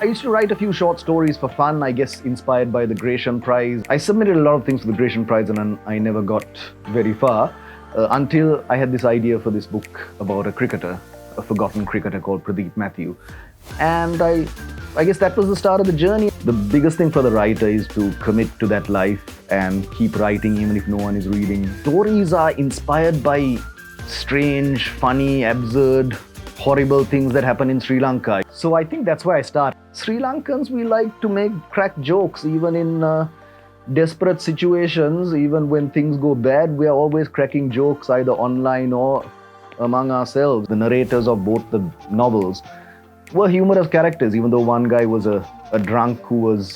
I used to write a few short stories for fun, I guess inspired by the Gratian Prize. I submitted a lot of things for the Gratian Prize and I never got very far until I had this idea for this book about a cricketer, a forgotten cricketer called Pradeep Matthew. And I guess that was the start of the journey. The biggest thing for the writer is to commit to that life and keep writing even if no one is reading. Stories are inspired by strange, funny, absurd, horrible things that happen in Sri Lanka. So I think that's where I start. Sri Lankans, we like to crack jokes even in desperate situations. Even when things go bad, we are always cracking jokes either online or among ourselves. The narrators of both the novels were humorous characters, even though one guy was a drunk who was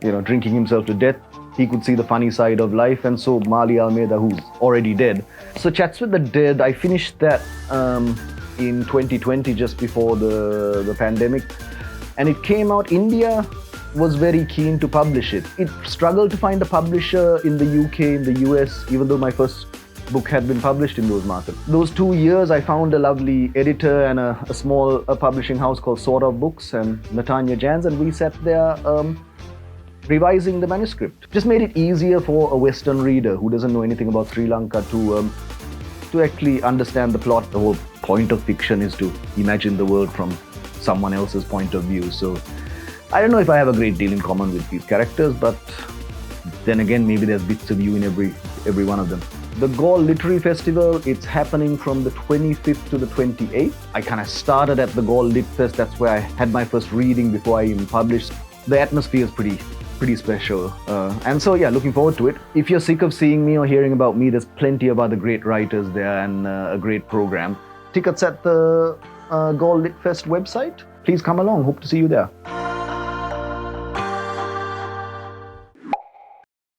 drinking himself to death. He could see the funny side of life, and so Maali Almeida, who's already dead. So Chats with the Dead, I finished that in 2020, just before the pandemic, and it came out. India was very keen to publish it. It struggled to find a publisher in the UK, in the US, even though my first book had been published in those markets. Those 2 years, I found a lovely editor and a small publishing house called Sort of Books and Natanya Jans, and we sat there revising the manuscript. Just made it easier for a Western reader who doesn't know anything about Sri Lanka to actually understand the plot. The whole point of fiction is to imagine the world from someone else's point of view. So I don't know if I have a great deal in common with these characters, but then again, maybe there's bits of you in every one of them. The Galle Literary Festival, it's happening from the 25th to the 28th. I kind of started at the Galle Lit Fest. That's where I had my first reading before I even published. The atmosphere is pretty special. And so, yeah, looking forward to it. If you're sick of seeing me or hearing about me, there's plenty of other great writers there and a great program. Tickets at the Galle Lit Fest website. Please come along. Hope to see you there.